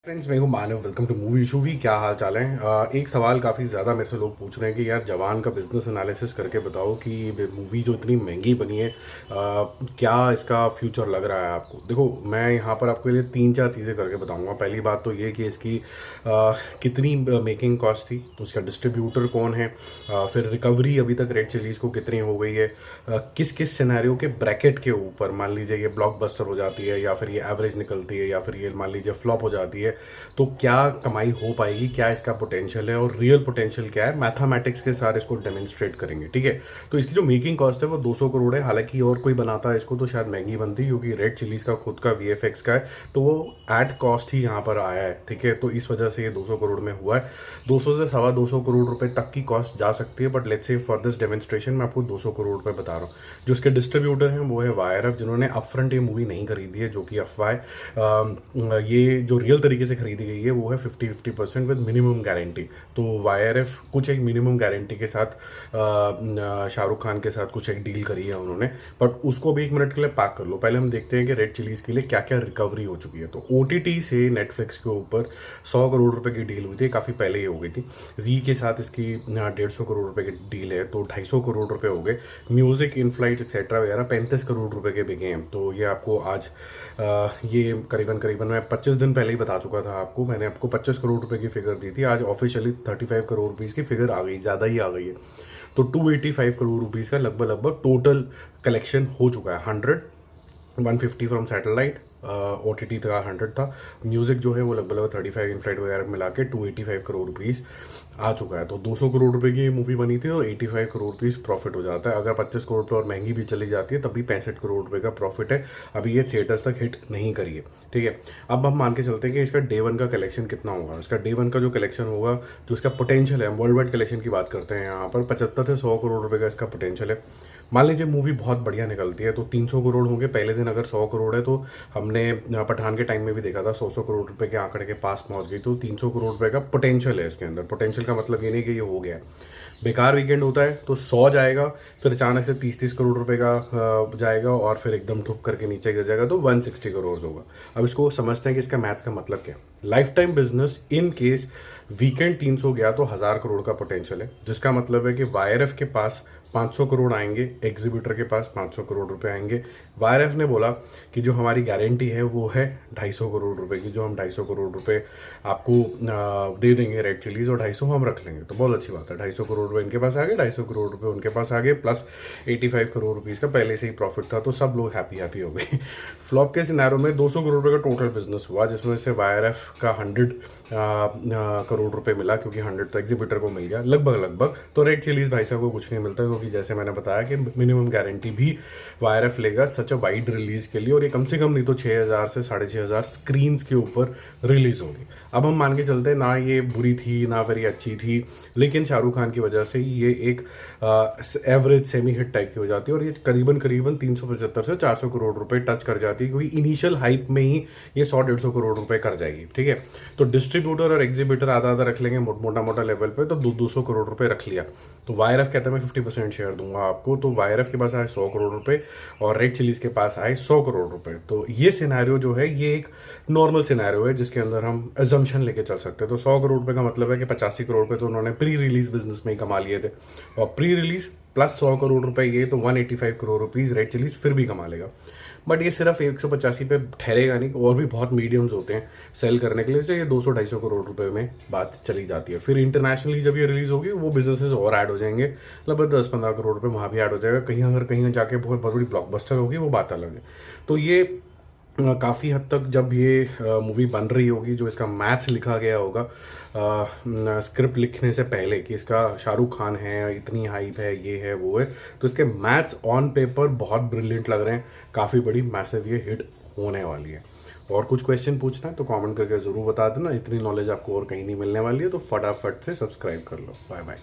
Friends, मैं हूं Manav. Welcome to movie शूवी। क्या हाल चाल है? एक सवाल काफ़ी ज़्यादा मेरे से लोग पूछ रहे हैं कि यार जवान का बिजनेस एनालिसिस करके बताओ कि मूवी जो इतनी महंगी बनी है, क्या इसका फ्यूचर लग रहा है आपको? देखो, मैं यहाँ पर आपके लिए तीन चार चीज़ें करके बताऊंगा। पहली बात तो ये कि इसकी कितनी मेकिंग कॉस्ट थी, तो उसका डिस्ट्रीब्यूटर कौन है, फिर रिकवरी अभी तक रेड चिलीज़ को कितनी हो गई है, किस किस सिनेरियो के ब्रैकेट के ऊपर मान लीजिए ये ब्लॉकबस्टर हो जाती है, या फिर ये एवरेज निकलती है, या फिर ये मान लीजिए फ्लॉप हो जाती है, तो क्या कमाई हो पाएगी, क्या इसका पोटेंशियल है और रियल पोटेंशियल क्या है। मैथमेटिक्स के साथ इसको डेमोन्स्ट्रेट करेंगे, ठीक है। तो इसकी जो मेकिंग कॉस्ट है वो 200 करोड़ है। हालांकि और कोई बनाता है इसको तो शायद महंगी बनती, क्योंकि रेड चिलीज का खुद का वीएफएक्स का है, तो वो एट कॉस्ट ही यहाँ पर आया है, ठीक है। तो इस वजह से ये 200 करोड़ में हुआ है। 200 से सवा 200 करोड़ रुपए तक की कॉस्ट जा सकती है, but let's say for this demonstration मैं आपको 200 करोड़ रुपए बता रहा हूँ। जो इसके डिस्ट्रीब्यूटर हैं वो है वायरएफ, जिन्होंने अपफ्रंट ये मूवी नहीं खरीदी है, जो कि अफवाह है। ये जो रियल तरीके से खरीदी गई है वो है 50-50% विद मिनिमम गारंटी। तो वाईआरएफ कुछ एक मिनिमम गारंटी के साथ शाहरुख खान के साथ कुछ एक डील करी है उन्होंने, बट उसको भी एक मिनट के लिए पैक कर लो। पहले हम देखते हैं कि रेड चिलीज के लिए क्या क्या रिकवरी हो चुकी है। तो ओटीटी से नेटफ्लिक्स के ऊपर 100 करोड़ रुपए की डील हुई थी, काफ़ी पहले ही हो गई थी। जी के साथ इसकी 150 करोड़ रुपए की डील है, तो 250 करोड़ रुपए हो गए। म्यूजिक इन फ्लाइट एक्सेट्रा वगैरह 35 करोड़ रुपए के बिके हैं। तो ये आपको आज ये करीबन करीबन मैं 25 दिन पहले ही बता चुका था आपको। मैंने आपको 25 करोड़ रुपए की फिगर दी थी, आज ऑफिशियली 35 करोड़ रुपीज़ की फिगर आ गई, ज़्यादा ही आ गई है। तो 285 करोड़ रुपीज़ का लगभग लगभग टोटल कलेक्शन हो चुका है। 150 फ्रॉम सैटेलाइट, OTT का 100 था। म्यूजिक जो है वो लगभग 35 इन फ्लाइट वगैरह मिला के 285 करोड़ रुपीज़ आ चुका है। तो 200 करोड़ रुपए की मूवी बनी थी, तो 85 करोड़ रुपीज़ प्रॉफिट हो जाता है। अगर 25 करोड़ रुपये और महंगी भी चली जाती है तब भी 65 करोड़ रुपए का प्रॉफिट है। अभी ये थिएटर्स तक हिट नहीं करी है, ठीक है। अब हम मान के चलते हैं कि इसका डे वन का कलेक्शन कितना होगा। इसका डे वन का जो कलेक्शन होगा, जो इसका पोटेंशियल है, हम वर्ल्ड वाइड कलेक्शन की बात करते हैं यहाँ पर, 75 से 100 करोड़ रुपए का इसका पोटेंशियल है। मान लीजिए मूवी बहुत बढ़िया निकलती है तो 300 करोड़ होंगे पहले दिन। अगर 100 करोड़ है, तो हमने पठान के टाइम में भी देखा था 100 करोड़ रुपए के आंकड़े के पास पहुंच गई। तो 300 करोड़ रुपए का पोटेंशियल है इसके अंदर। पोटेंशियल का मतलब ये नहीं कि ये हो गया। बेकार वीकेंड होता है तो 100 जाएगा, फिर अचानक से 30-30 करोड़ रुपए का जाएगा, और फिर एकदम ठुक करके नीचे गिर जाएगा तो 160 करोड़ होगा। अब इसको समझते हैं कि इसका मैथ्स का मतलब क्या है। Life time business in case weekend 300 गया तो 1000 करोड़ का पोटेंशियल है, जिसका मतलब है कि वाईआरएफ के पास 500 करोड़ आएंगे, एग्जीबिटर के पास 500 करोड़ रुपए आएंगे। वाईआरएफ ने बोला कि जो हमारी गारंटी है वो है 250 करोड़ रुपए की, जो हम 250 करोड़ रुपए आपको दे देंगे रेड चिलीज, और 250 हम रख लेंगे। तो बहुत अच्छी बात है, 250 करोड़ रुपए इनके पास आ गए, 250 करोड़ रुपए उनके पास आ गए, प्लस 85 करोड़ रुपीज़ का पहले से ही प्रॉफिट था, तो सब लोग हैप्पी हो गए। फ्लॉप के सिनेरियो में 200 करोड़ रुपए का टोटल बिजनेस हुआ, जिसमें से वाईआरएफ का 100 करोड़ रुपए मिला, क्योंकि 100 तो एग्जीबिटर को मिल गया लगभग। तो रेड चिलीज भाई साहब को कुछ नहीं मिलता, क्योंकि जैसे मैंने बताया कि मिनिमम गारंटी भी वाईआरएफ लेगा सच अ वाइड रिलीज के लिए, और ये कम से कम नहीं तो 6000 से 6500 स्क्रीन के ऊपर रिलीज होगी। अब हम मान के चलते हैं, ना ये बुरी थी ना फिर ये अच्छी थी, लेकिन शाहरुख खान की वजह से ये एक एवरेज सेमी हिट टाइप की हो जाती है, और ये करीबन 375 से 400 करोड़ रुपए टच कर जाती है, क्योंकि इनिशियल हाइप में ही ये 100-150 करोड़ रुपए कर जाएगी, ठीक है। तो डिस्ट्रीब्यूटर और एग्जीबिटर आधा आधा रख लेंगे मोटा लेवल पे, तो 200 करोड़ रुपए रख लिया। तो वाईआरएफ कहता है मैं 50% शेयर दूंगा आपको। तो वाईआरएफ के पास आए 100 करोड़ रुपए और रेड चिलीज के पास आए 100 करोड़ रुपए। तो ये सिनेरियो जो है ये एक नॉर्मल सिनेरियो है, जिसके अंदर हम एजम्पशन लेके चल सकते हैं। तो 100 करोड़ रुपए का मतलब है कि 85 करोड़ रुपए तो उन्होंने प्री रिलीज बिजनेस में ही कमा लिए थे, और प्री रिलीज प्लस 100 करोड़ रुपए ये, तो 185 करोड़ रुपीज रेड चिलीज फिर भी कमा लेगा। बट ये सिर्फ 185 पे ठहरेगा नहीं, और भी बहुत मीडियम्स होते हैं सेल करने के लिए, तो ये 200-250 करोड़ रुपए में बात चली जाती है। फिर इंटरनेशनली जब ये रिलीज होगी वो बिजनेसेस और ऐड हो जाएंगे, लगभग 10-15 करोड़ रुपए वहाँ भी ऐड हो जाएगा। कहीं अगर कहीं जाके बहुत बड़ी ब्लॉकबस्टर होगी वो बात अलग है। तो ये काफ़ी हद तक जब ये मूवी बन रही होगी, जो इसका मैथ्स लिखा गया होगा स्क्रिप्ट लिखने से पहले कि इसका शाहरुख खान है, इतनी हाइप है, ये है वो है, तो इसके मैथ्स ऑन पेपर बहुत ब्रिलियंट लग रहे हैं। काफ़ी बड़ी मैसिव ये हिट होने वाली है। और कुछ क्वेश्चन पूछना है तो कमेंट करके ज़रूर बता देना। इतनी नॉलेज आपको और कहीं नहीं मिलने वाली है, तो फटाफट से सब्सक्राइब कर लो। Bye bye.